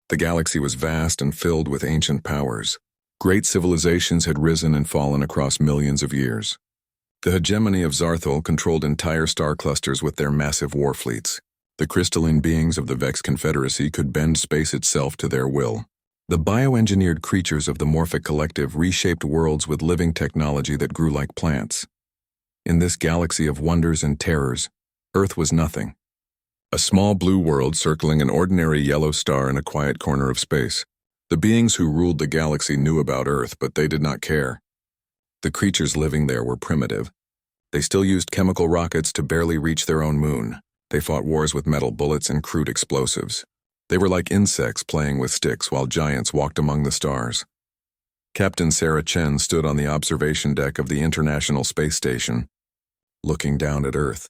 The galaxy was vast and filled with ancient powers. Great civilizations had risen and fallen across millions of years. The hegemony of Zarthul controlled entire star clusters with their massive war fleets. The crystalline beings of the Vex Confederacy could bend space itself to their will. The bioengineered creatures of the Morphic Collective reshaped worlds with living technology that grew like plants. In this galaxy of wonders and terrors, Earth was nothing. A small blue world circling an ordinary yellow star in a quiet corner of space. The beings who ruled the galaxy knew about Earth, but they did not care. The creatures living there were primitive. They still used chemical rockets to barely reach their own moon. They fought wars with metal bullets and crude explosives. They were like insects playing with sticks while giants walked among the stars. Captain Sarah Chen stood on the observation deck of the International Space Station, looking down at Earth.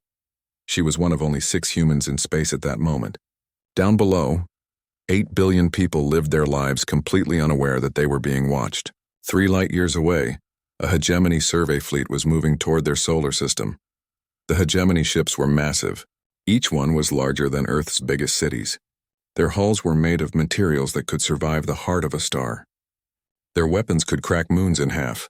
She was one of only 6 humans in space at that moment. Down below, 8 billion people lived their lives completely unaware that they were being watched. 3 light-years away, a hegemony survey fleet was moving toward their solar system. The hegemony ships were massive. Each one was larger than Earth's biggest cities. Their hulls were made of materials that could survive the heart of a star. Their weapons could crack moons in half.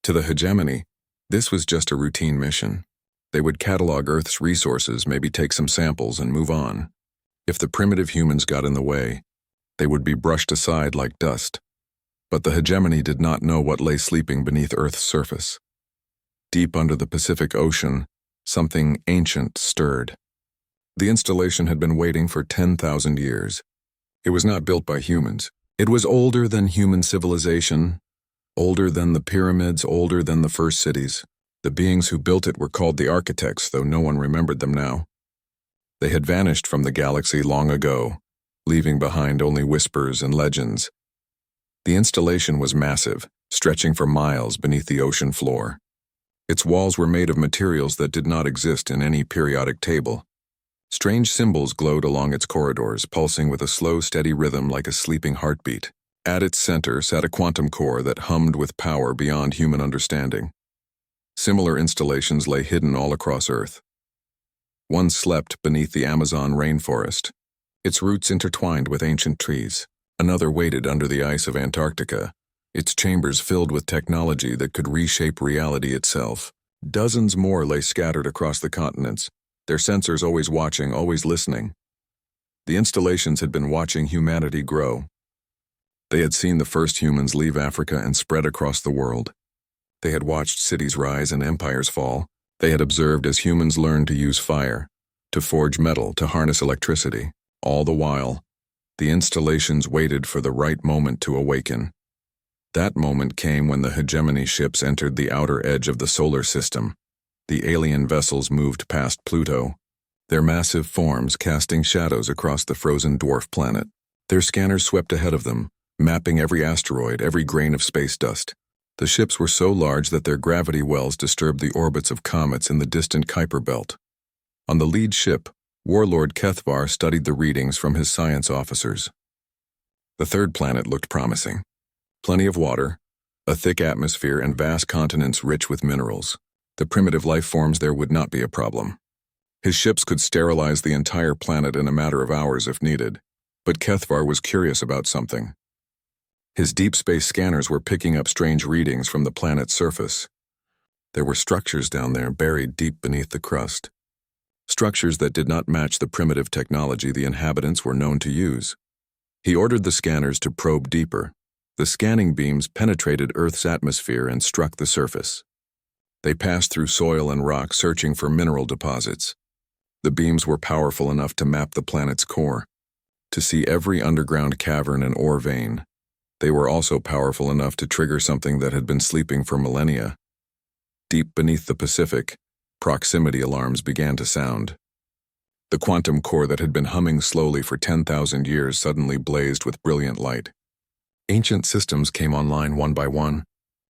To the hegemony, this was just a routine mission. They would catalog Earth's resources, maybe take some samples, and move on. If the primitive humans got in the way, they would be brushed aside like dust. But the hegemony did not know what lay sleeping beneath Earth's surface. Deep under the Pacific Ocean, something ancient stirred. The installation had been waiting for 10,000 years. It was not built by humans. It was older than human civilization, older than the pyramids, older than the first cities. The beings who built it were called the architects, though no one remembered them now. They had vanished from the galaxy long ago, leaving behind only whispers and legends. The installation was massive, stretching for miles beneath the ocean floor. Its walls were made of materials that did not exist in any periodic table. Strange symbols glowed along its corridors, pulsing with a slow, steady rhythm like a sleeping heartbeat. At its center sat a quantum core that hummed with power beyond human understanding. Similar installations lay hidden all across Earth. One slept beneath the Amazon rainforest, its roots intertwined with ancient trees. Another waited under the ice of Antarctica, its chambers filled with technology that could reshape reality itself. Dozens more lay scattered across the continents, their sensors always watching, always listening. The installations had been watching humanity grow. They had seen the first humans leave Africa and spread across the world. They had watched cities rise and empires fall. They had observed as humans learned to use fire, to forge metal, to harness electricity. All the while, the installations waited for the right moment to awaken. That moment came when the hegemony ships entered the outer edge of the solar system. The alien vessels moved past Pluto, their massive forms casting shadows across the frozen dwarf planet. Their scanners swept ahead of them, mapping every asteroid, every grain of space dust. The ships were so large that their gravity wells disturbed the orbits of comets in the distant Kuiper belt. On the lead ship, Warlord Kethvar studied the readings from his science officers. The third planet looked promising. Plenty of water, a thick atmosphere, and vast continents rich with minerals. The primitive life forms there would not be a problem. His ships could sterilize the entire planet in a matter of hours if needed. But Kethvar was curious about something. His deep space scanners were picking up strange readings from the planet's surface. There were structures down there buried deep beneath the crust. Structures that did not match the primitive technology the inhabitants were known to use. He ordered the scanners to probe deeper. The scanning beams penetrated Earth's atmosphere and struck the surface. They passed through soil and rock, searching for mineral deposits. The beams were powerful enough to map the planet's core, to see every underground cavern and ore vein. They were also powerful enough to trigger something that had been sleeping for millennia. Deep beneath the Pacific, proximity alarms began to sound. The quantum core that had been humming slowly for 10,000 years suddenly blazed with brilliant light. Ancient systems came online one by one.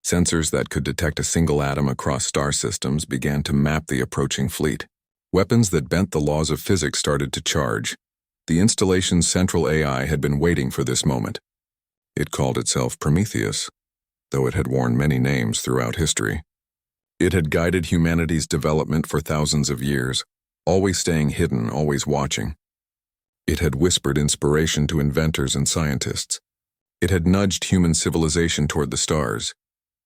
Sensors that could detect a single atom across star systems began to map the approaching fleet. Weapons that bent the laws of physics started to charge. The installation's central AI had been waiting for this moment. It called itself Prometheus, though it had worn many names throughout history. It had guided humanity's development for thousands of years, always staying hidden, always watching. It had whispered inspiration to inventors and scientists. It had nudged human civilization toward the stars,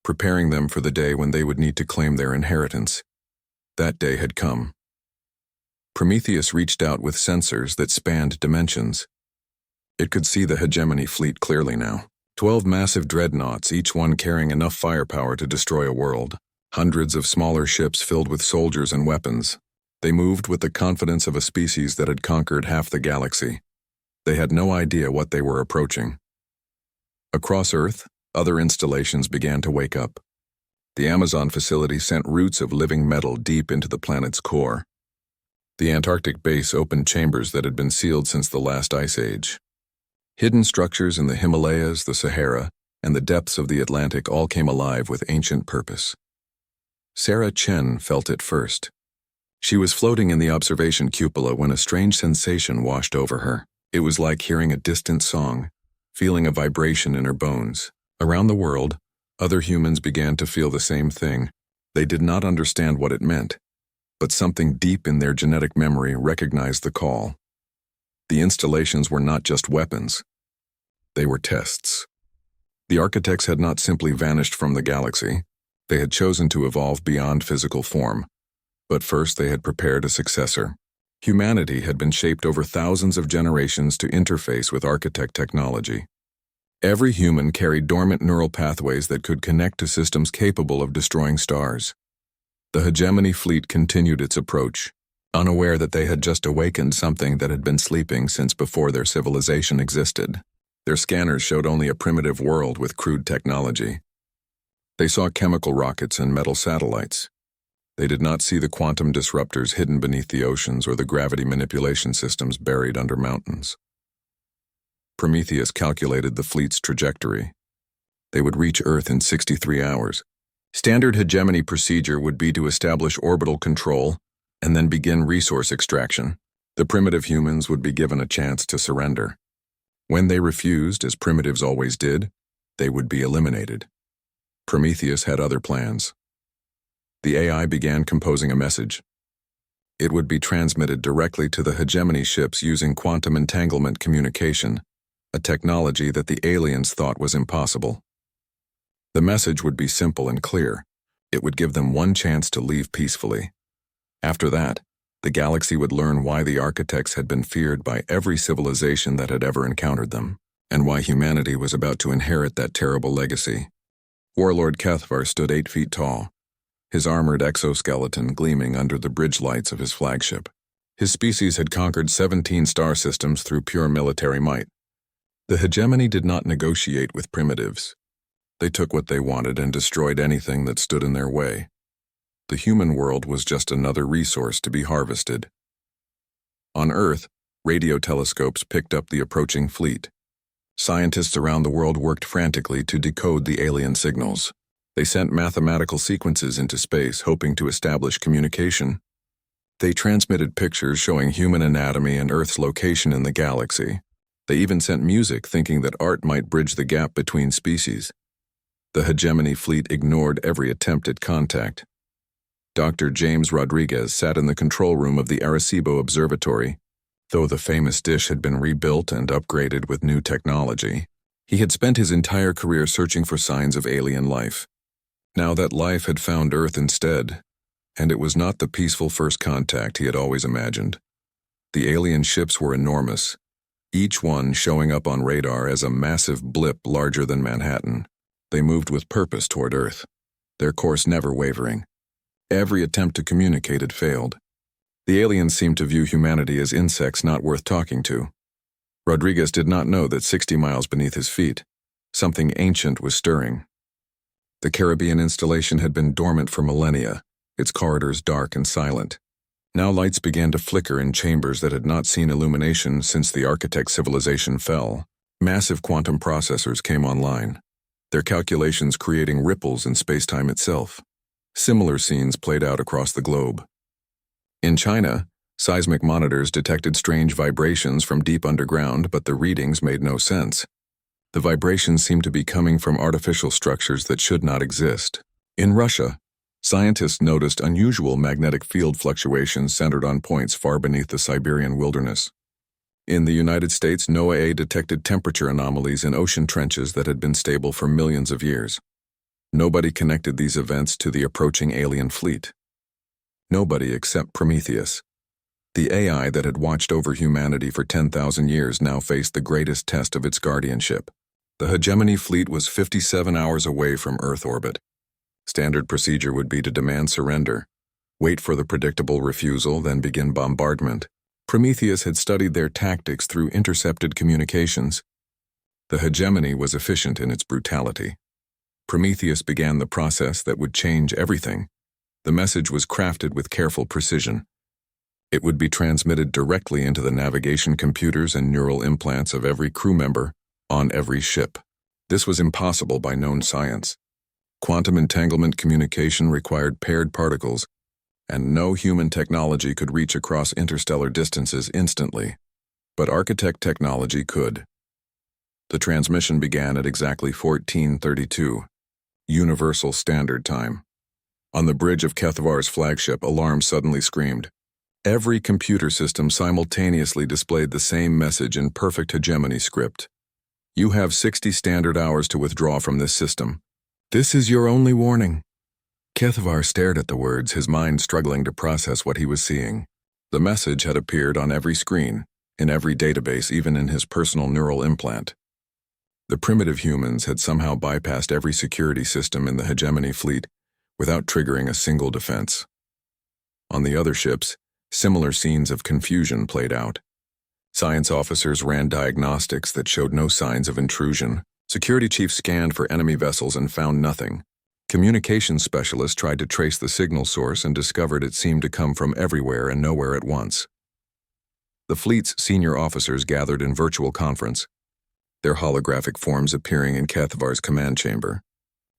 preparing them for the day when they would need to claim their inheritance. That day had come. Prometheus reached out with sensors that spanned dimensions. It could see the hegemony fleet clearly now. 12 massive dreadnoughts, each one carrying enough firepower to destroy a world. Hundreds of smaller ships filled with soldiers and weapons. They moved with the confidence of a species that had conquered half the galaxy. They had no idea what they were approaching. Across Earth, other installations began to wake up. The Amazon facility sent roots of living metal deep into the planet's core. The Antarctic base opened chambers that had been sealed since the last ice age. Hidden structures in the Himalayas, the Sahara, and the depths of the Atlantic all came alive with ancient purpose. Sarah Chen felt it first. She was floating in the observation cupola when a strange sensation washed over her. It was like hearing a distant song, feeling a vibration in her bones. Around the world, other humans began to feel the same thing. They did not understand what it meant, but something deep in their genetic memory recognized the call. The installations were not just weapons. They were tests. The architects had not simply vanished from the galaxy. They had chosen to evolve beyond physical form. But first they had prepared a successor. Humanity had been shaped over thousands of generations to interface with architect technology. Every human carried dormant neural pathways that could connect to systems capable of destroying stars. The hegemony fleet continued its approach, unaware that they had just awakened something that had been sleeping since before their civilization existed. Their scanners showed only a primitive world with crude technology. They saw chemical rockets and metal satellites. They did not see the quantum disruptors hidden beneath the oceans or the gravity manipulation systems buried under mountains. Prometheus calculated the fleet's trajectory. They would reach Earth in 63 hours. Standard hegemony procedure would be to establish orbital control and then begin resource extraction. The primitive humans would be given a chance to surrender. When they refused, as primitives always did, they would be eliminated. Prometheus had other plans. The AI began composing a message. It would be transmitted directly to the hegemony ships using quantum entanglement communication, a technology that the aliens thought was impossible. The message would be simple and clear. It would give them one chance to leave peacefully. After that, the galaxy would learn why the architects had been feared by every civilization that had ever encountered them, and why humanity was about to inherit that terrible legacy. Warlord Cathvar stood 8 feet tall, his armored exoskeleton gleaming under the bridge lights of his flagship. His species had conquered 17 star systems through pure military might. The hegemony did not negotiate with primitives. They took what they wanted and destroyed anything that stood in their way. The human world was just another resource to be harvested. On Earth, radio telescopes picked up the approaching fleet. Scientists around the world worked frantically to decode the alien signals. They sent mathematical sequences into space, hoping to establish communication. They transmitted pictures showing human anatomy and Earth's location in the galaxy. They even sent music, thinking that art might bridge the gap between species. The hegemony fleet ignored every attempt at contact. Dr. James Rodriguez sat in the control room of the Arecibo Observatory. Though the famous dish had been rebuilt and upgraded with new technology, he had spent his entire career searching for signs of alien life. Now that life had found Earth instead, and it was not the peaceful first contact he had always imagined. The alien ships were enormous, each one showing up on radar as a massive blip larger than Manhattan. They moved with purpose toward Earth, their course never wavering. Every attempt to communicate had failed. The aliens seemed to view humanity as insects not worth talking to. Rodriguez did not know that 60 miles beneath his feet, something ancient was stirring. The Caribbean installation had been dormant for millennia, its corridors dark and silent. Now lights began to flicker in chambers that had not seen illumination since the architect civilization fell. Massive quantum processors came online, their calculations creating ripples in space-time itself. Similar scenes played out across the globe. In China, seismic monitors detected strange vibrations from deep underground, but the readings made no sense. The vibrations seemed to be coming from artificial structures that should not exist. In Russia, scientists noticed unusual magnetic field fluctuations centered on points far beneath the Siberian wilderness. In the United States, NOAA detected temperature anomalies in ocean trenches that had been stable for millions of years. Nobody connected these events to the approaching alien fleet. Nobody except Prometheus. The AI that had watched over humanity for 10,000 years now faced the greatest test of its guardianship. The hegemony fleet was 57 hours away from Earth orbit. Standard procedure would be to demand surrender, wait for the predictable refusal, then begin bombardment. Prometheus had studied their tactics through intercepted communications. The hegemony was efficient in its brutality. Prometheus began the process that would change everything. The message was crafted with careful precision. It would be transmitted directly into the navigation computers and neural implants of every crew member on every ship. This was impossible by known science. Quantum entanglement communication required paired particles, and no human technology could reach across interstellar distances instantly. But architect technology could. The transmission began at exactly 1432, Universal Standard Time. On the bridge of Kethavar's flagship, alarm suddenly screamed. Every computer system simultaneously displayed the same message in perfect hegemony script. You have 60 standard hours to withdraw from this system. This is your only warning. Kethavar stared at the words, his mind struggling to process what he was seeing. The message had appeared on every screen, in every database, even in his personal neural implant. The primitive humans had somehow bypassed every security system in the hegemony fleet without triggering a single defense. On the other ships, similar scenes of confusion played out. Science officers ran diagnostics that showed no signs of intrusion. Security chiefs scanned for enemy vessels and found nothing. Communications specialists tried to trace the signal source and discovered it seemed to come from everywhere and nowhere at once. The fleet's senior officers gathered in virtual conference, their holographic forms appearing in Kethavar's command chamber.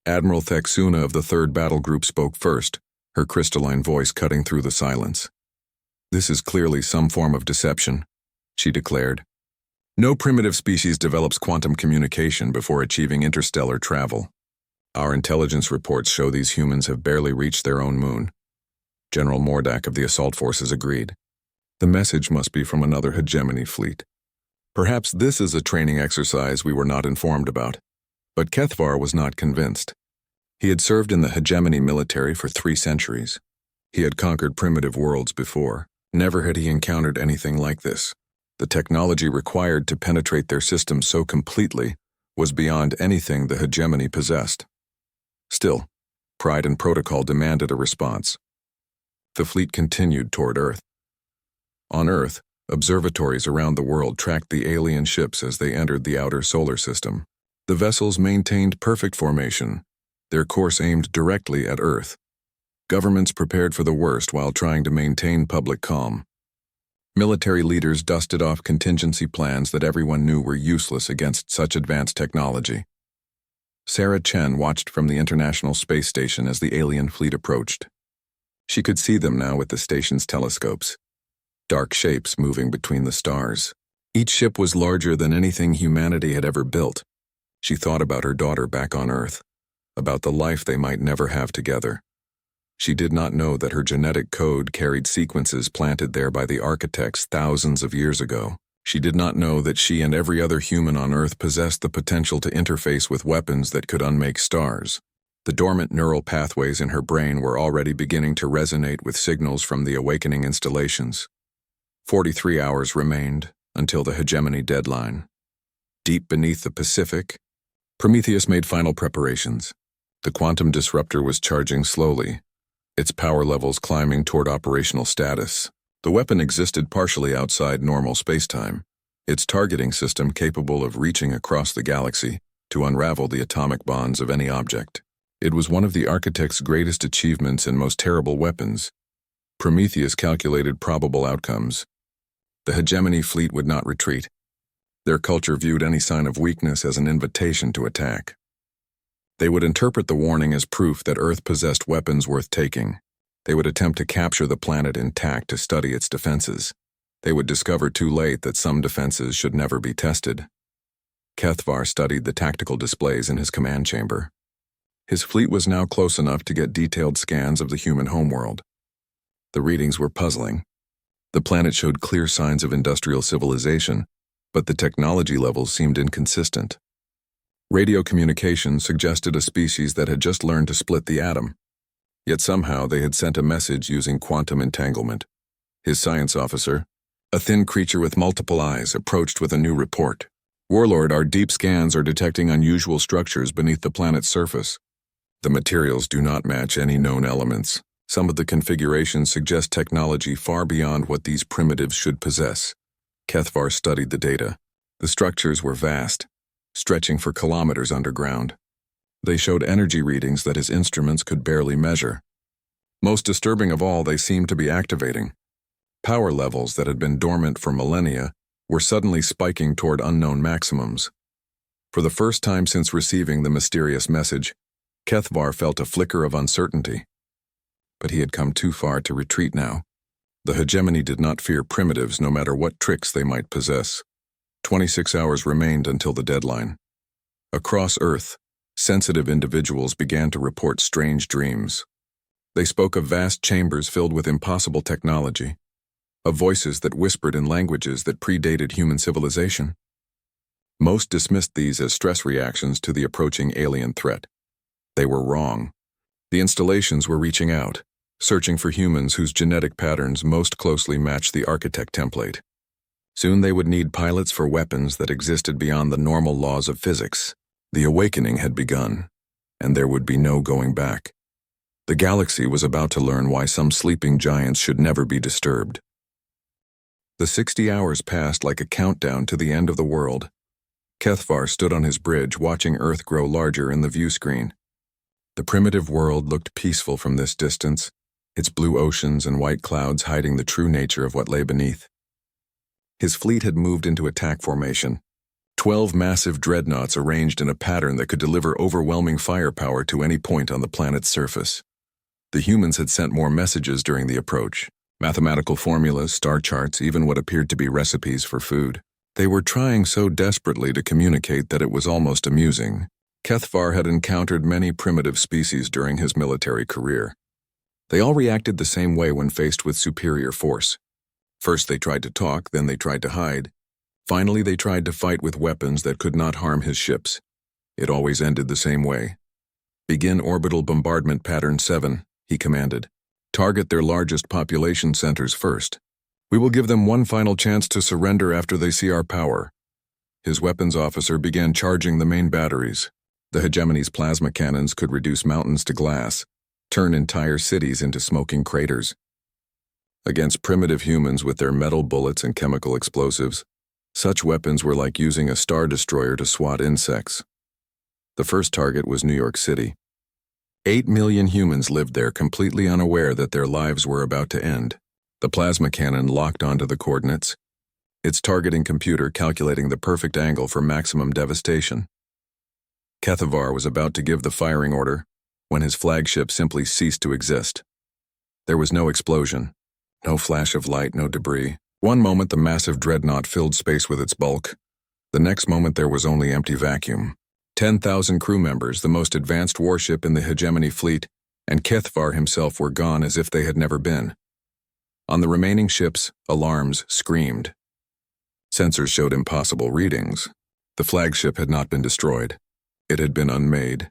Admiral Thexuna of the 3rd Battle Group spoke first, her crystalline voice cutting through the silence. This is clearly some form of deception, she declared. No primitive species develops quantum communication before achieving interstellar travel. Our intelligence reports show these humans have barely reached their own moon. General Mordak of the assault forces agreed. The message must be from another hegemony fleet. Perhaps this is a training exercise we were not informed about. But Kethavar was not convinced. He had served in the hegemony military for 3 centuries. He had conquered primitive worlds before. Never had he encountered anything like this. The technology required to penetrate their system so completely was beyond anything the hegemony possessed. Still, pride and protocol demanded a response. The fleet continued toward Earth. On Earth, observatories around the world tracked the alien ships as they entered the outer solar system. The vessels maintained perfect formation, their course aimed directly at Earth. Governments prepared for the worst while trying to maintain public calm. Military leaders dusted off contingency plans that everyone knew were useless against such advanced technology. Sarah Chen watched from the International Space Station as the alien fleet approached. She could see them now with the station's telescopes. Dark shapes moving between the stars. Each ship was larger than anything humanity had ever built. She thought about her daughter back on Earth, about the life they might never have together. She did not know that her genetic code carried sequences planted there by the architects thousands of years ago. She did not know that she and every other human on Earth possessed the potential to interface with weapons that could unmake stars. The dormant neural pathways in her brain were already beginning to resonate with signals from the awakening installations. 43 hours remained until the hegemony deadline. Deep beneath the Pacific, Prometheus made final preparations. The quantum disruptor was charging slowly, its power levels climbing toward operational status. The weapon existed partially outside normal spacetime, its targeting system capable of reaching across the galaxy to unravel the atomic bonds of any object. It was one of the architect's greatest achievements and most terrible weapons. Prometheus calculated probable outcomes. The hegemony fleet would not retreat. Their culture viewed any sign of weakness as an invitation to attack. They would interpret the warning as proof that Earth possessed weapons worth taking. They would attempt to capture the planet intact to study its defenses. They would discover too late that some defenses should never be tested. Kethavar studied the tactical displays in his command chamber. His fleet was now close enough to get detailed scans of the human homeworld. The readings were puzzling. The planet showed clear signs of industrial civilization, but the technology levels seemed inconsistent. Radio communication suggested a species that had just learned to split the atom. Yet somehow they had sent a message using quantum entanglement. His science officer, a thin creature with multiple eyes, approached with a new report. "Warlord, our deep scans are detecting unusual structures beneath the planet's surface. The materials do not match any known elements. Some of the configurations suggest technology far beyond what these primitives should possess." Kethvar studied the data. The structures were vast, stretching for kilometers underground. They showed energy readings that his instruments could barely measure. Most disturbing of all, they seemed to be activating. Power levels that had been dormant for millennia were suddenly spiking toward unknown maximums. For the first time since receiving the mysterious message, Kethvar felt a flicker of uncertainty. But he had come too far to retreat now. The hegemony did not fear primitives no matter what tricks they might possess. 26 hours remained until the deadline. Across Earth, sensitive individuals began to report strange dreams. They spoke of vast chambers filled with impossible technology, of voices that whispered in languages that predated human civilization. Most dismissed these as stress reactions to the approaching alien threat. They were wrong. The installations were reaching out, searching for humans whose genetic patterns most closely matched the architect template. Soon they would need pilots for weapons that existed beyond the normal laws of physics. The awakening had begun, and there would be no going back. The galaxy was about to learn why some sleeping giants should never be disturbed. The 60 hours passed like a countdown to the end of the world. Kethvar stood on his bridge, watching Earth grow larger in the view screen. The primitive world looked peaceful from this distance, its blue oceans and white clouds hiding the true nature of what lay beneath. His fleet had moved into attack formation. 12 massive dreadnoughts arranged in a pattern that could deliver overwhelming firepower to any point on the planet's surface. The humans had sent more messages during the approach. Mathematical formulas, star charts, even what appeared to be recipes for food. They were trying so desperately to communicate that it was almost amusing. Kethvar had encountered many primitive species during his military career. They all reacted the same way when faced with superior force. First they tried to talk, then they tried to hide. Finally they tried to fight with weapons that could not harm his ships. It always ended the same way. "Begin orbital bombardment pattern 7, he commanded. "Target their largest population centers first. We will give them one final chance to surrender after they see our power." His weapons officer began charging the main batteries. The hegemony's plasma cannons could reduce mountains to glass, turn entire cities into smoking craters. Against primitive humans with their metal bullets and chemical explosives, such weapons were like using a star destroyer to swat insects. The first target was New York City. 8 million humans lived there, completely unaware that their lives were about to end. The plasma cannon locked onto the coordinates, its targeting computer calculating the perfect angle for maximum devastation. Kethvar was about to give the firing order when his flagship simply ceased to exist. There was no explosion, no flash of light, no debris. One moment the massive dreadnought filled space with its bulk. The next moment there was only empty vacuum. 10,000 crew members, the most advanced warship in the hegemony fleet, and Kethvar himself were gone as if they had never been. On the remaining ships, alarms screamed. Sensors showed impossible readings. The flagship had not been destroyed. It had been unmade,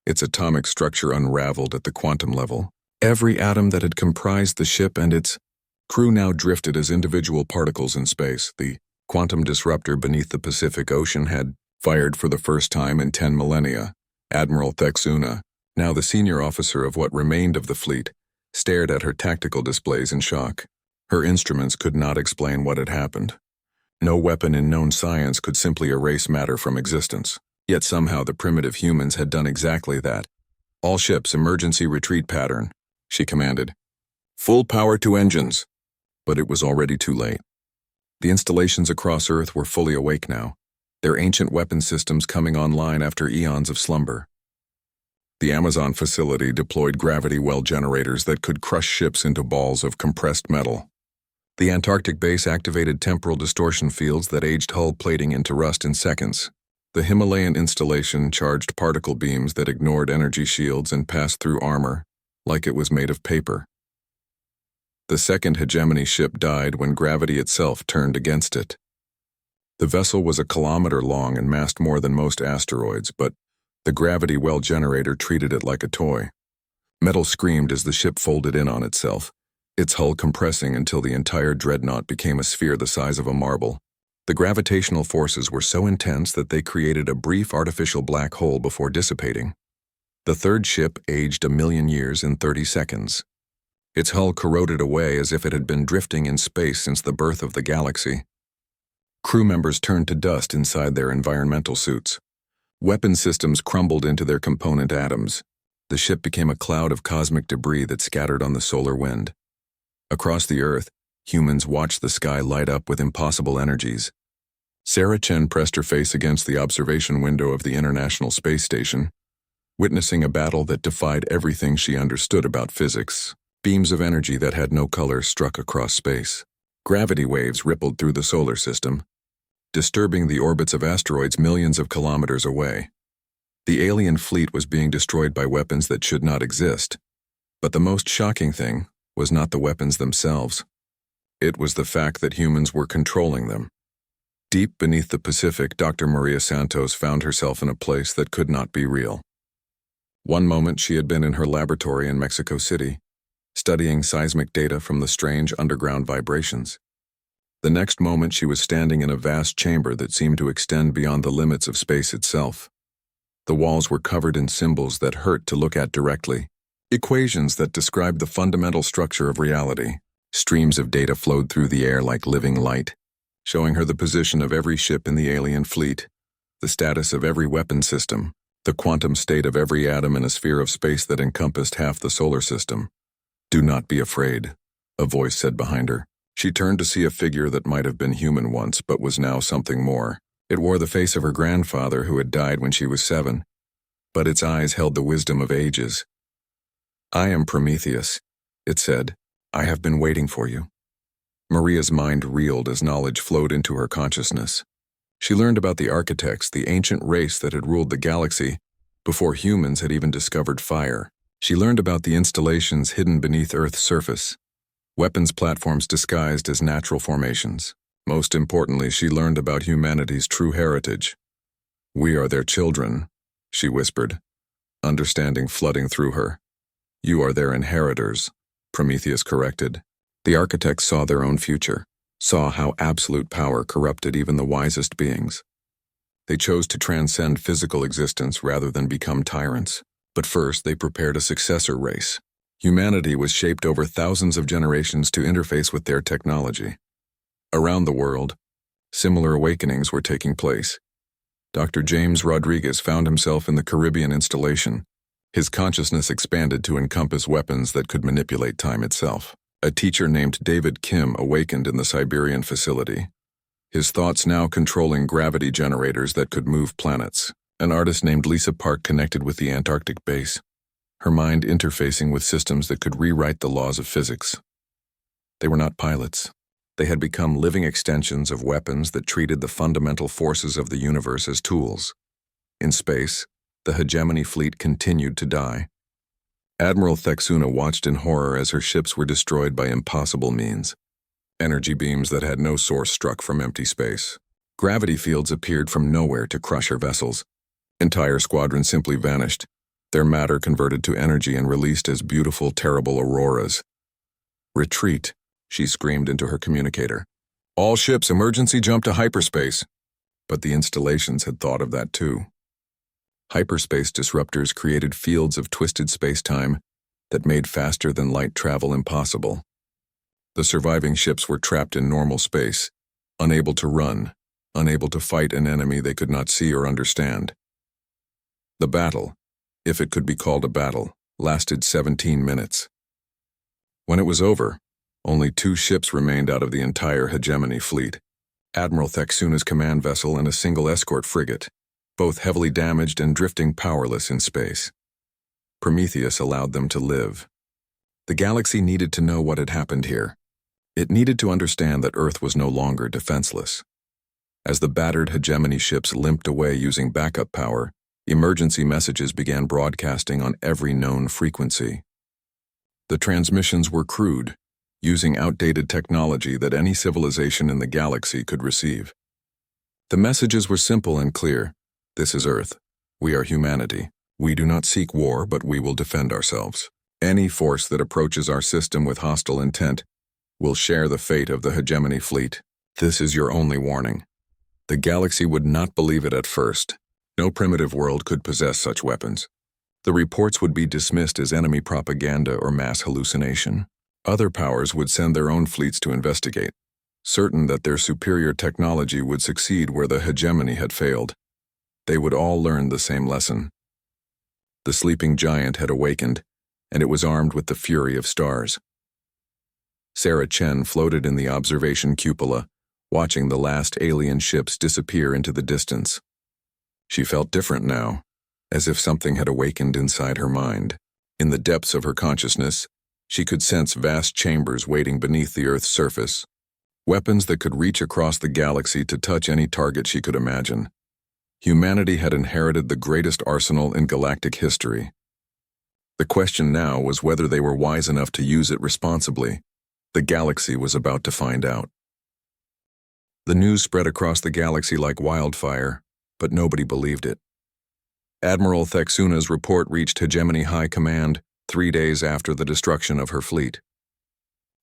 its atomic structure unraveled at the quantum level. Every atom that had comprised the ship and its crew now drifted as individual particles in space. The quantum disruptor beneath the Pacific Ocean had fired for the first time in 10 millennia. Admiral Thexuna, now the senior officer of what remained of the fleet, stared at her tactical displays in shock. Her instruments could not explain what had happened. No weapon in known science could simply erase matter from existence. Yet somehow the primitive humans had done exactly that. "All ships, emergency retreat pattern," she commanded. "Full power to engines." But it was already too late. The installations across Earth were fully awake now, their ancient weapon systems coming online after eons of slumber. The Amazon facility deployed gravity well generators that could crush ships into balls of compressed metal. The Antarctic base activated temporal distortion fields that aged hull plating into rust in seconds. The Himalayan installation charged particle beams that ignored energy shields and passed through armor like it was made of paper. The second hegemony ship died when gravity itself turned against it. The vessel was a kilometer long and massed more than most asteroids, but the gravity well generator treated it like a toy. Metal screamed as the ship folded in on itself, its hull compressing until the entire dreadnought became a sphere the size of a marble. The gravitational forces were so intense that they created a brief artificial black hole before dissipating. The third ship aged 1,000,000 years in 30 seconds. Its hull corroded away as if it had been drifting in space since the birth of the galaxy. Crew members turned to dust inside their environmental suits. Weapon systems crumbled into their component atoms. The ship became a cloud of cosmic debris that scattered on the solar wind. Across the Earth, humans watched the sky light up with impossible energies. Sarah Chen pressed her face against the observation window of the International Space Station, witnessing a battle that defied everything she understood about physics. Beams of energy that had no color struck across space. Gravity waves rippled through the solar system, disturbing the orbits of asteroids millions of kilometers away. The alien fleet was being destroyed by weapons that should not exist. But the most shocking thing was not the weapons themselves. It was the fact that humans were controlling them. Deep beneath the Pacific, Dr. Maria Santos found herself in a place that could not be real. One moment she had been in her laboratory in Mexico City, studying seismic data from the strange underground vibrations. The next moment she was standing in a vast chamber that seemed to extend beyond the limits of space itself. The walls were covered in symbols that hurt to look at directly, equations that described the fundamental structure of reality. Streams of data flowed through the air like living light, showing her the position of every ship in the alien fleet, the status of every weapon system, the quantum state of every atom in a sphere of space that encompassed half the solar system. "Do not be afraid," a voice said behind her. She turned to see a figure that might have been human once but was now something more. It wore the face of her grandfather who had died when she was 7, but its eyes held the wisdom of ages. "I am Prometheus," it said. "I have been waiting for you." Maria's mind reeled as knowledge flowed into her consciousness. She learned about the architects, the ancient race that had ruled the galaxy before humans had even discovered fire. She learned about the installations hidden beneath Earth's surface, weapons platforms disguised as natural formations. Most importantly, she learned about humanity's true heritage. "We are their children," she whispered, understanding flooding through her. "You are their inheritors," Prometheus corrected. The architects saw their own future, saw how absolute power corrupted even the wisest beings. They chose to transcend physical existence rather than become tyrants. But first, they prepared a successor race. Humanity was shaped over thousands of generations to interface with their technology. Around the world, similar awakenings were taking place. Dr. James Rodriguez found himself in the Caribbean installation. His consciousness expanded to encompass weapons that could manipulate time itself. A teacher named David Kim awakened in the Siberian facility, his thoughts now controlling gravity generators that could move planets. An artist named Lisa Park connected with the Antarctic base, her mind interfacing with systems that could rewrite the laws of physics. They were not pilots. They had become living extensions of weapons that treated the fundamental forces of the universe as tools. In space, the hegemony fleet continued to die. Admiral Thexuna watched in horror as her ships were destroyed by impossible means. Energy beams that had no source struck from empty space. Gravity fields appeared from nowhere to crush her vessels. Entire squadrons simply vanished, their matter converted to energy and released as beautiful, terrible auroras. "Retreat," she screamed into her communicator. "All ships, emergency jump to hyperspace." But the installations had thought of that too. Hyperspace disruptors created fields of twisted space-time that made faster-than-light travel impossible. The surviving ships were trapped in normal space, unable to run, unable to fight an enemy they could not see or understand. The battle, if it could be called a battle, lasted 17 minutes. When it was over, only 2 ships remained out of the entire hegemony fleet: Admiral Thexuna's command vessel and a single escort frigate, both heavily damaged and drifting powerless in space. Prometheus allowed them to live. The galaxy needed to know what had happened here. It needed to understand that Earth was no longer defenseless. As the battered hegemony ships limped away using backup power, emergency messages began broadcasting on every known frequency. The transmissions were crude, using outdated technology that any civilization in the galaxy could receive. The messages were simple and clear. This is Earth. We are humanity. We do not seek war, but we will defend ourselves. Any force that approaches our system with hostile intent will share the fate of the hegemony fleet. This is your only warning. The galaxy would not believe it at first. No primitive world could possess such weapons. The reports would be dismissed as enemy propaganda or mass hallucination. Other powers would send their own fleets to investigate, certain that their superior technology would succeed where the hegemony had failed. They would all learn the same lesson. The sleeping giant had awakened, and it was armed with the fury of stars. Sarah Chen floated in the observation cupola, watching the last alien ships disappear into the distance. She felt different now, as if something had awakened inside her mind. In the depths of her consciousness, she could sense vast chambers waiting beneath the Earth's surface, weapons that could reach across the galaxy to touch any target she could imagine. Humanity had inherited the greatest arsenal in galactic history. The question now was whether they were wise enough to use it responsibly. The galaxy was about to find out. The news spread across the galaxy like wildfire, but nobody believed it. Admiral Thexuna's report reached Hegemony High Command 3 days after the destruction of her fleet.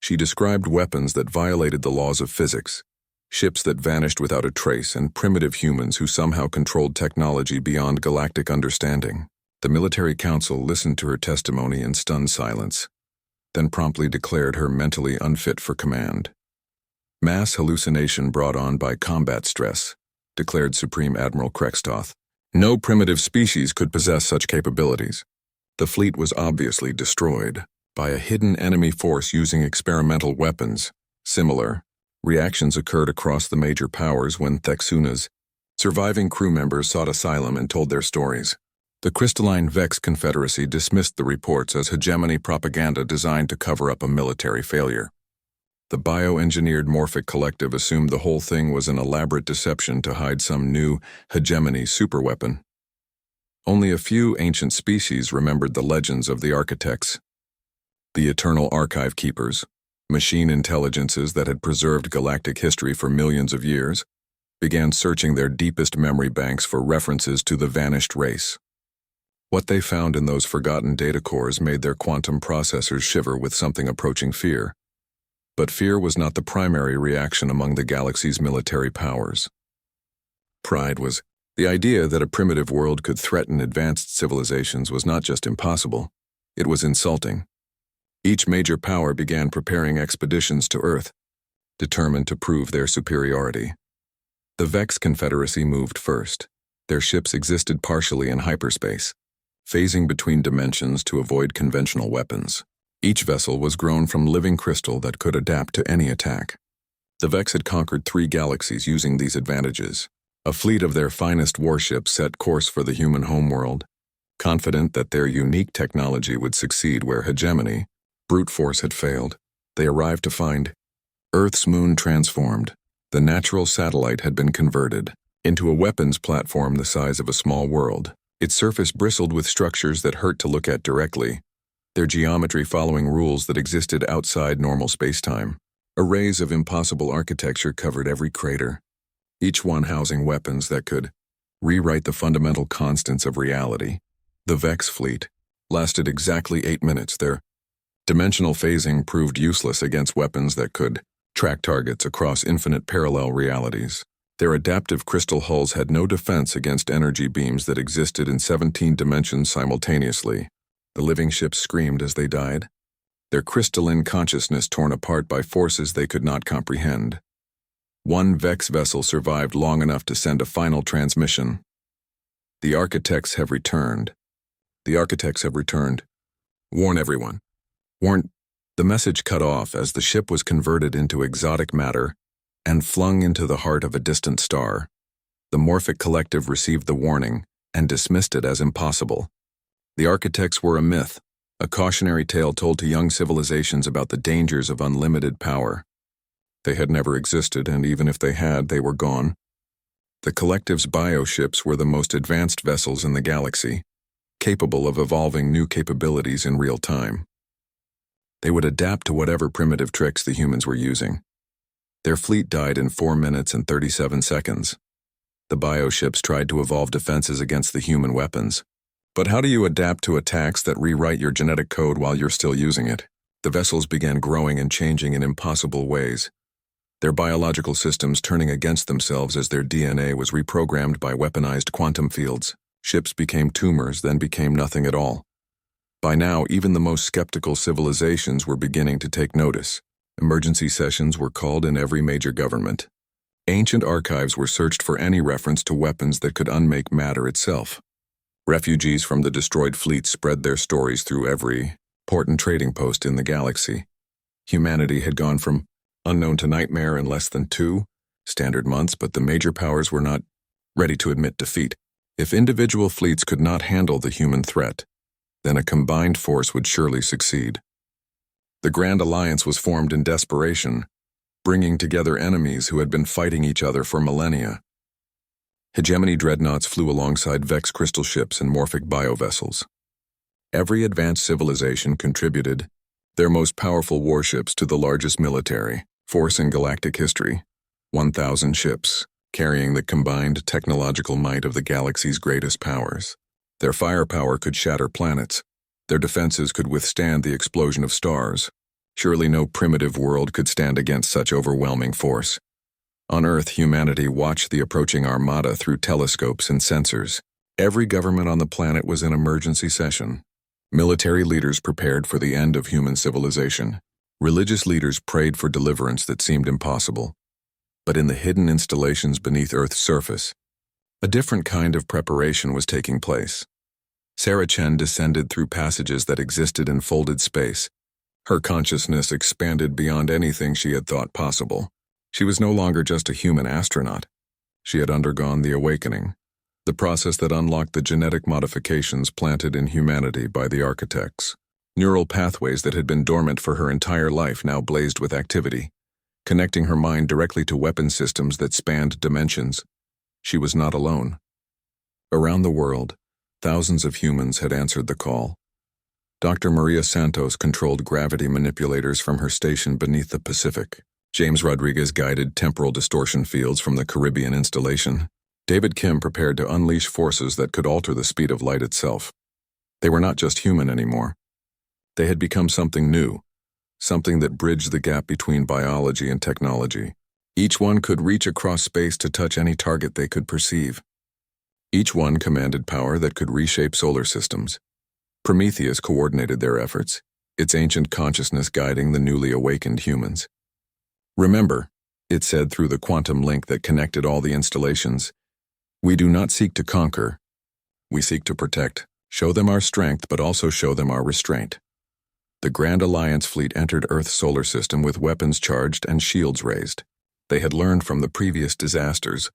She described weapons that violated the laws of physics, ships that vanished without a trace, and primitive humans who somehow controlled technology beyond galactic understanding. The military council listened to her testimony in stunned silence, then promptly declared her mentally unfit for command. Mass hallucination brought on by combat stress, declared Supreme Admiral Krextoth. No primitive species could possess such capabilities. The fleet was obviously destroyed by a hidden enemy force using experimental weapons. Similar reactions occurred across the major powers when Thexuna's surviving crew members sought asylum and told their stories. The crystalline Vex Confederacy dismissed the reports as hegemony propaganda designed to cover up a military failure. The bioengineered Morphic Collective assumed the whole thing was an elaborate deception to hide some new hegemony superweapon. Only a few ancient species remembered the legends of the architects, the eternal archive keepers, machine intelligences that had preserved galactic history for millions of years, began searching their deepest memory banks for references to the vanished race. What they found in those forgotten data cores made their quantum processors shiver with something approaching fear. But fear was not the primary reaction among the galaxy's military powers. Pride was. The idea that a primitive world could threaten advanced civilizations was not just impossible, it was insulting. Each major power began preparing expeditions to Earth, determined to prove their superiority. The Vex Confederacy moved first. Their ships existed partially in hyperspace, phasing between dimensions to avoid conventional weapons. Each vessel was grown from living crystal that could adapt to any attack. The Vex had conquered 3 galaxies using these advantages. A fleet of their finest warships set course for the human homeworld, confident that their unique technology would succeed where hegemony, brute force had failed. They arrived to find Earth's moon transformed. The natural satellite had been converted into a weapons platform the size of a small world. Its surface bristled with structures that hurt to look at directly, their geometry following rules that existed outside normal spacetime. Arrays of impossible architecture covered every crater, each one housing weapons that could rewrite the fundamental constants of reality. The Vex fleet lasted exactly 8 minutes. Their dimensional phasing proved useless against weapons that could track targets across infinite parallel realities. Their adaptive crystal hulls had no defense against energy beams that existed in 17 dimensions simultaneously. The living ships screamed as they died, their crystalline consciousness torn apart by forces they could not comprehend. One Vex vessel survived long enough to send a final transmission. The architects have returned. The architects have returned. Warn everyone. Warn. The message cut off as the ship was converted into exotic matter and flung into the heart of a distant star. The Morphic Collective received the warning and dismissed it as impossible. The architects were a myth, a cautionary tale told to young civilizations about the dangers of unlimited power. They had never existed, and even if they had, they were gone. The Collective's bioships were the most advanced vessels in the galaxy, capable of evolving new capabilities in real time. They would adapt to whatever primitive tricks the humans were using. Their fleet died in 4 minutes and 37 seconds. The bioships tried to evolve defenses against the human weapons. But how do you adapt to attacks that rewrite your genetic code while you're still using it? The vessels began growing and changing in impossible ways, their biological systems turning against themselves as their DNA was reprogrammed by weaponized quantum fields. Ships became tumors, then became nothing at all. By now, even the most skeptical civilizations were beginning to take notice. Emergency sessions were called in every major government. Ancient archives were searched for any reference to weapons that could unmake matter itself. Refugees from the destroyed fleet spread their stories through every port and trading post in the galaxy. Humanity had gone from unknown to nightmare in less than 2 standard months, but the major powers were not ready to admit defeat. If individual fleets could not handle the human threat, then a combined force would surely succeed. The Grand Alliance was formed in desperation, bringing together enemies who had been fighting each other for millennia. Hegemony dreadnoughts flew alongside Vex crystal ships and morphic biovessels. Every advanced civilization contributed their most powerful warships to the largest military force in galactic history, 1,000 ships, carrying the combined technological might of the galaxy's greatest powers. Their firepower could shatter planets. Their defenses could withstand the explosion of stars. Surely no primitive world could stand against such overwhelming force. On Earth, humanity watched the approaching armada through telescopes and sensors. Every government on the planet was in emergency session. Military leaders prepared for the end of human civilization. Religious leaders prayed for deliverance that seemed impossible. But in the hidden installations beneath Earth's surface, a different kind of preparation was taking place. Sarah Chen descended through passages that existed in folded space. Her consciousness expanded beyond anything she had thought possible. She was no longer just a human astronaut. She had undergone the awakening, the process that unlocked the genetic modifications planted in humanity by the architects. Neural pathways that had been dormant for her entire life now blazed with activity, connecting her mind directly to weapon systems that spanned dimensions. She was not alone. Around the world, thousands of humans had answered the call. Dr. Maria Santos controlled gravity manipulators from her station beneath the Pacific. James Rodriguez guided temporal distortion fields from the Caribbean installation. David Kim prepared to unleash forces that could alter the speed of light itself. They were not just human anymore. They had become something new, something that bridged the gap between biology and technology. Each one could reach across space to touch any target they could perceive. Each one commanded power that could reshape solar systems. Prometheus coordinated their efforts, its ancient consciousness guiding the newly awakened humans. Remember, it said through the quantum link that connected all the installations, we do not seek to conquer. We seek to protect, show them our strength, but also show them our restraint. The Grand Alliance fleet entered Earth's solar system with weapons charged and shields raised. They had learned from the previous disasters.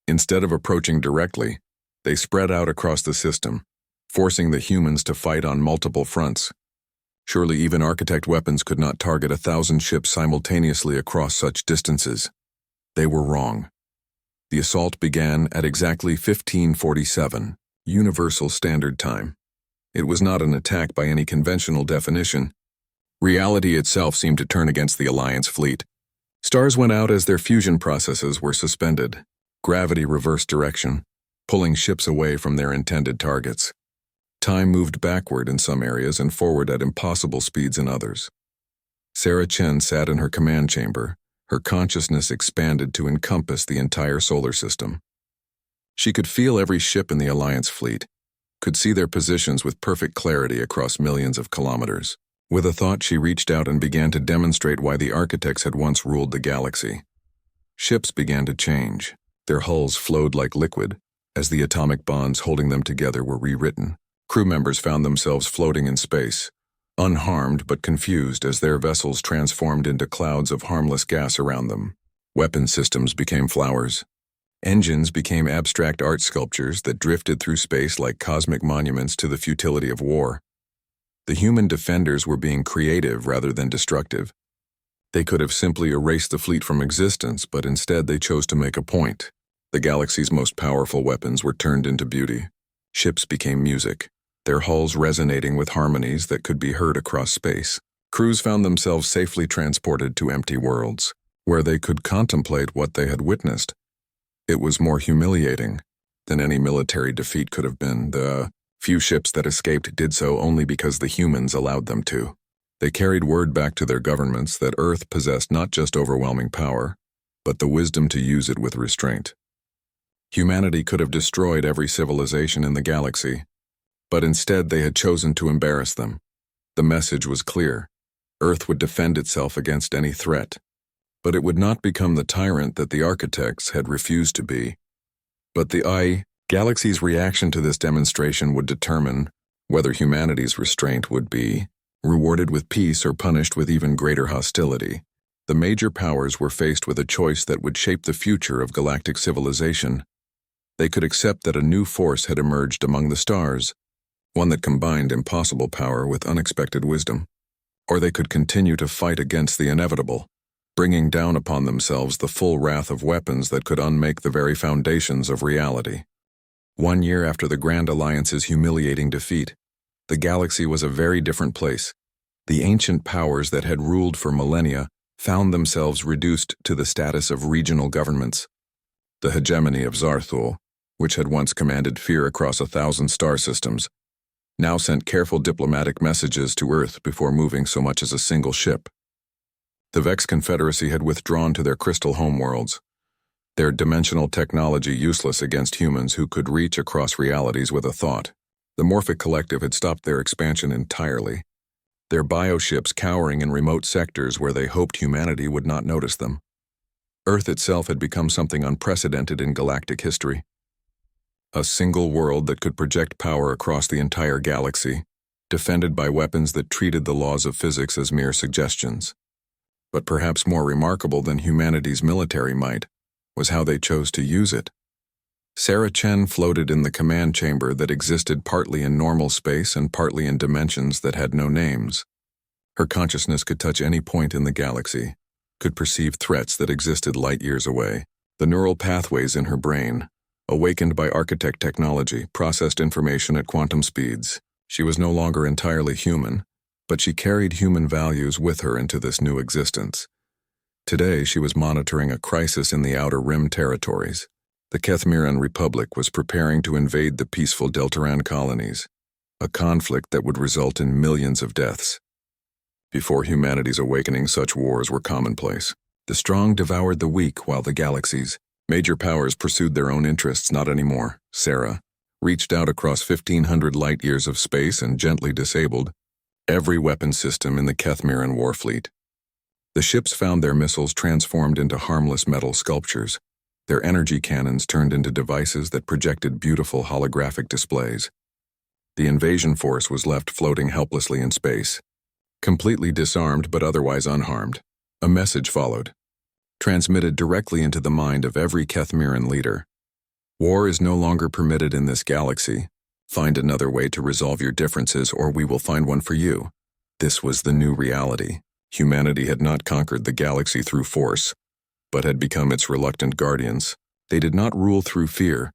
Instead of approaching directly, they spread out across the system, forcing the humans to fight on multiple fronts. Surely even architect weapons could not target 1,000 ships simultaneously across such distances. They were wrong. The assault began at exactly 1547, Universal Standard Time. It was not an attack by any conventional definition. Reality itself seemed to turn against the Alliance fleet. Stars went out as their fusion processes were suspended. Gravity reversed direction, pulling ships away from their intended targets. Time moved backward in some areas and forward at impossible speeds in others. Sarah Chen sat in her command chamber, her consciousness expanded to encompass the entire solar system. She could feel every ship in the Alliance fleet, could see their positions with perfect clarity across millions of kilometers. With a thought, she reached out and began to demonstrate why the architects had once ruled the galaxy. Ships began to change. Their hulls flowed like liquid, as the atomic bonds holding them together were rewritten. Crew members found themselves floating in space, unharmed but confused as their vessels transformed into clouds of harmless gas around them. Weapon systems became flowers. Engines became abstract art sculptures that drifted through space like cosmic monuments to the futility of war. The human defenders were being creative rather than destructive. They could have simply erased the fleet from existence, but instead they chose to make a point. The galaxy's most powerful weapons were turned into beauty. Ships became music, their hulls resonating with harmonies that could be heard across space. Crews found themselves safely transported to empty worlds, where they could contemplate what they had witnessed. It was more humiliating than any military defeat could have been. The few ships that escaped did so only because the humans allowed them to. They carried word back to their governments that Earth possessed not just overwhelming power, but the wisdom to use it with restraint. Humanity could have destroyed every civilization in the galaxy, but instead they had chosen to embarrass them. The message was clear. Earth would defend itself against any threat, but it would not become the tyrant that the architects had refused to be. But the galaxy's reaction to this demonstration would determine whether humanity's restraint would be rewarded with peace or punished with even greater hostility. The major powers were faced with a choice that would shape the future of galactic civilization. They could accept that a new force had emerged among the stars, one that combined impossible power with unexpected wisdom. Or they could continue to fight against the inevitable, bringing down upon themselves the full wrath of weapons that could unmake the very foundations of reality. 1 year after the Grand Alliance's humiliating defeat, the galaxy was a very different place. The ancient powers that had ruled for millennia found themselves reduced to the status of regional governments. The hegemony of Zarthul, which had once commanded fear across 1,000 star systems, now sent careful diplomatic messages to Earth before moving so much as a single ship. The Vex Confederacy had withdrawn to their crystal homeworlds, their dimensional technology useless against humans who could reach across realities with a thought. The Morphic Collective had stopped their expansion entirely, their bioships cowering in remote sectors where they hoped humanity would not notice them. Earth itself had become something unprecedented in galactic history. A single world that could project power across the entire galaxy, defended by weapons that treated the laws of physics as mere suggestions. But perhaps more remarkable than humanity's military might was how they chose to use it. Sarah Chen floated in the command chamber that existed partly in normal space and partly in dimensions that had no names. Her consciousness could touch any point in the galaxy, could perceive threats that existed light years away. The neural pathways in her brain, awakened by architect technology, processed information at quantum speeds. She was no longer entirely human, but she carried human values with her into this new existence. Today, she was monitoring a crisis in the Outer Rim territories. The Kethmiran Republic was preparing to invade the peaceful Deltaran colonies, a conflict that would result in millions of deaths. Before humanity's awakening, such wars were commonplace. The strong devoured the weak while the galaxies, major powers pursued their own interests. Not anymore. Sarah reached out across 1,500 light-years of space and gently disabled every weapon system in the Kethmiran war fleet. The ships found their missiles transformed into harmless metal sculptures, their energy cannons turned into devices that projected beautiful holographic displays. The invasion force was left floating helplessly in space, completely disarmed but otherwise unharmed. A message followed, transmitted directly into the mind of every Kethmiran leader. War is no longer permitted in this galaxy. Find another way to resolve your differences, or we will find one for you. This was the new reality. Humanity had not conquered the galaxy through force, but had become its reluctant guardians. They did not rule through fear,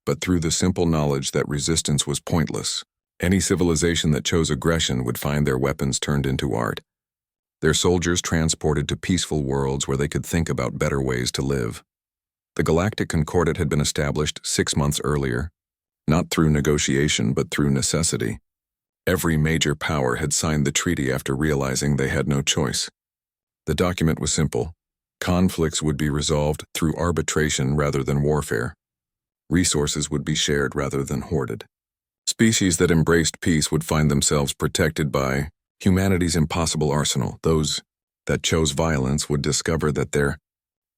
but through the simple knowledge that resistance was pointless. Any civilization that chose aggression would find their weapons turned into art, their soldiers transported to peaceful worlds where they could think about better ways to live. The Galactic Concordat had been established 6 months earlier, not through negotiation but through necessity. Every major power had signed the treaty after realizing they had no choice. The document was simple. Conflicts would be resolved through arbitration rather than warfare. Resources would be shared rather than hoarded. Species that embraced peace would find themselves protected by humanity's impossible arsenal. Those that chose violence would discover that there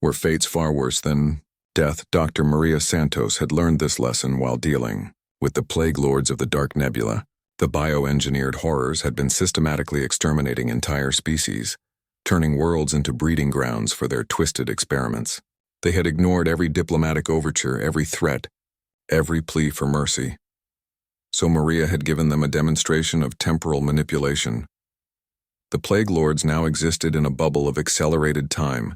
were fates far worse than death. Dr. Maria Santos had learned this lesson while dealing with the plague lords of the Dark Nebula. The bioengineered horrors had been systematically exterminating entire species, turning worlds into breeding grounds for their twisted experiments. They had ignored every diplomatic overture, every threat, every plea for mercy. So Maria had given them a demonstration of temporal manipulation. The Plague Lords now existed in a bubble of accelerated time,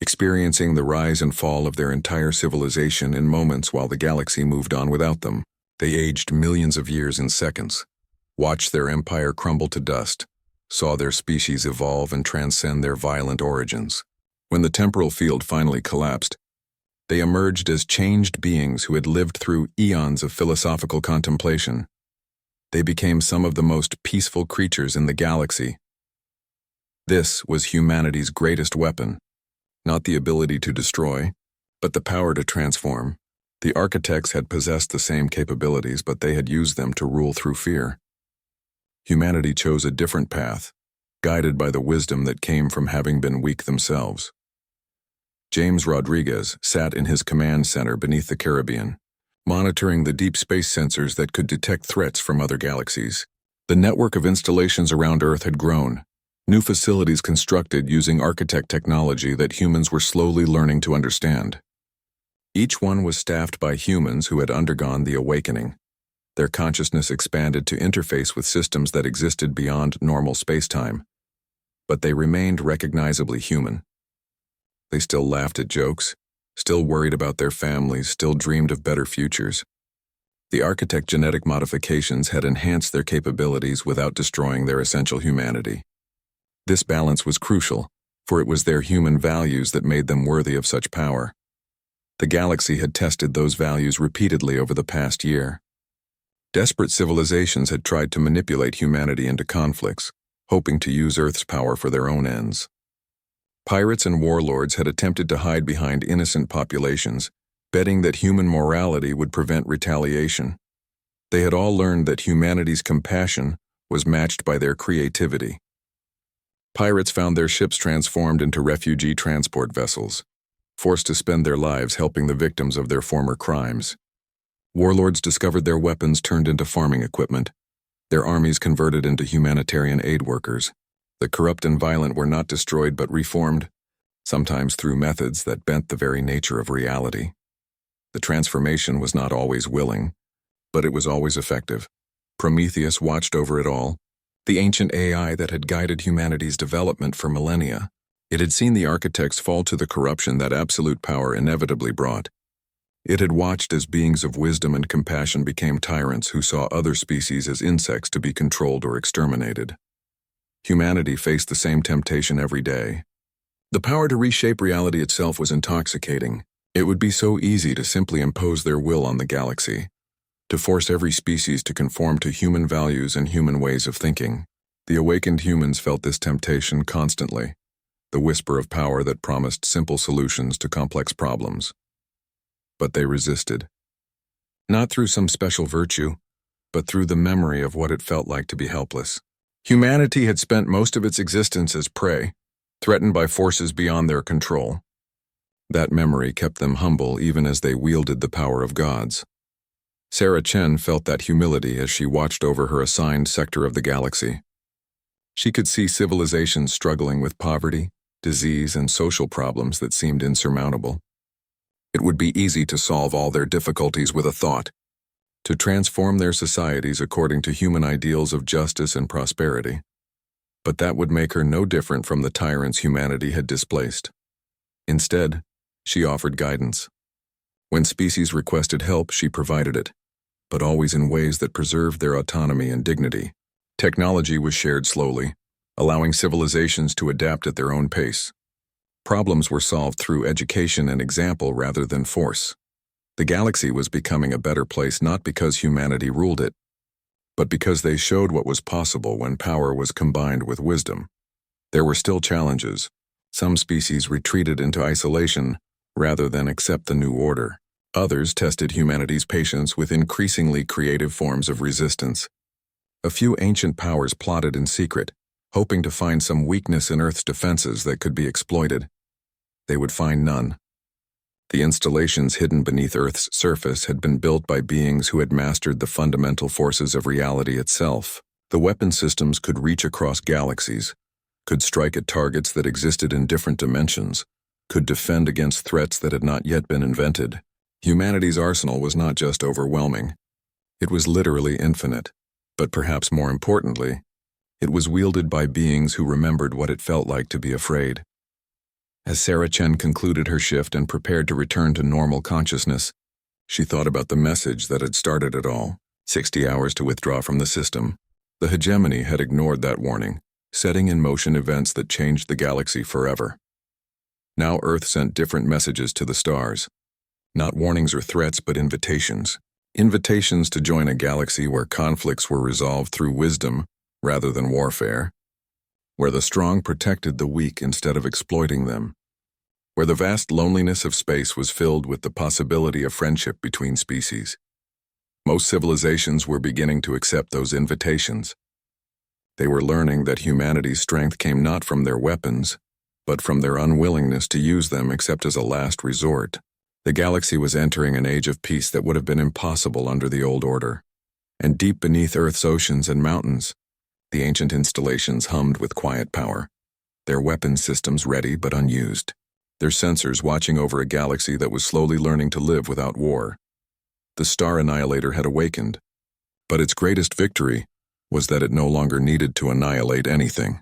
experiencing the rise and fall of their entire civilization in moments while the galaxy moved on without them. They aged millions of years in seconds, watched their empire crumble to dust, saw their species evolve and transcend their violent origins. When the temporal field finally collapsed, they emerged as changed beings who had lived through eons of philosophical contemplation. They became some of the most peaceful creatures in the galaxy. This was humanity's greatest weapon, not the ability to destroy, but the power to transform. The architects had possessed the same capabilities, but they had used them to rule through fear. Humanity chose a different path, guided by the wisdom that came from having been weak themselves. James Rodriguez sat in his command center beneath the Caribbean, monitoring the deep space sensors that could detect threats from other galaxies. The network of installations around Earth had grown, new facilities constructed using architect technology that humans were slowly learning to understand. Each one was staffed by humans who had undergone the awakening. Their consciousness expanded to interface with systems that existed beyond normal spacetime, but they remained recognizably human. They still laughed at jokes, still worried about their families, still dreamed of better futures. The architect genetic modifications had enhanced their capabilities without destroying their essential humanity. This balance was crucial, for it was their human values that made them worthy of such power. The galaxy had tested those values repeatedly over the past year. Desperate civilizations had tried to manipulate humanity into conflicts, hoping to use Earth's power for their own ends. Pirates and warlords had attempted to hide behind innocent populations, betting that human morality would prevent retaliation. They had all learned that humanity's compassion was matched by their creativity. Pirates found their ships transformed into refugee transport vessels, forced to spend their lives helping the victims of their former crimes. Warlords discovered their weapons turned into farming equipment, their armies converted into humanitarian aid workers. The corrupt and violent were not destroyed but reformed, sometimes through methods that bent the very nature of reality. The transformation was not always willing, but it was always effective. Prometheus watched over it all, the ancient AI that had guided humanity's development for millennia. It had seen the architects fall to the corruption that absolute power inevitably brought. It had watched as beings of wisdom and compassion became tyrants who saw other species as insects to be controlled or exterminated. Humanity faced the same temptation every day. The power to reshape reality itself was intoxicating. It would be so easy to simply impose their will on the galaxy, to force every species to conform to human values and human ways of thinking. The awakened humans felt this temptation constantly, the whisper of power that promised simple solutions to complex problems. But they resisted. Not through some special virtue, but through the memory of what it felt like to be helpless. Humanity had spent most of its existence as prey, threatened by forces beyond their control. That memory kept them humble even as they wielded the power of gods. Sarah Chen felt that humility as she watched over her assigned sector of the galaxy. She could see civilizations struggling with poverty, disease, and social problems that seemed insurmountable. It would be easy to solve all their difficulties with a thought, to transform their societies according to human ideals of justice and prosperity. But that would make her no different from the tyrants humanity had displaced. Instead, she offered guidance. When species requested help, she provided it, but always in ways that preserved their autonomy and dignity. Technology was shared slowly, allowing civilizations to adapt at their own pace. Problems were solved through education and example rather than force. The galaxy was becoming a better place not because humanity ruled it, but because they showed what was possible when power was combined with wisdom. There were still challenges. Some species retreated into isolation rather than accept the new order. Others tested humanity's patience with increasingly creative forms of resistance. A few ancient powers plotted in secret, hoping to find some weakness in Earth's defenses that could be exploited. They would find none. The installations hidden beneath Earth's surface had been built by beings who had mastered the fundamental forces of reality itself. The weapon systems could reach across galaxies, could strike at targets that existed in different dimensions, could defend against threats that had not yet been invented. Humanity's arsenal was not just overwhelming. It was literally infinite. But perhaps more importantly, it was wielded by beings who remembered what it felt like to be afraid. As Sarah Chen concluded her shift and prepared to return to normal consciousness, she thought about the message that had started it all. 60 hours to withdraw from the system. The hegemony had ignored that warning. setting in motion events that changed the galaxy forever. Now Earth sent different messages to the stars. Not warnings or threats, but invitations. Invitations to join a galaxy where conflicts were resolved through wisdom rather than warfare, where the strong protected the weak instead of exploiting them, where the vast loneliness of space was filled with the possibility of friendship between species. Most civilizations were beginning to accept those invitations. They were learning that humanity's strength came not from their weapons, but from their unwillingness to use them except as a last resort. The galaxy was entering an age of peace that would have been impossible under the old order. And deep beneath Earth's oceans and mountains, the ancient installations hummed with quiet power, their weapon systems ready but unused, their sensors watching over a galaxy that was slowly learning to live without war. The Star-Annihilator had awakened, but its greatest victory was that it no longer needed to annihilate anything.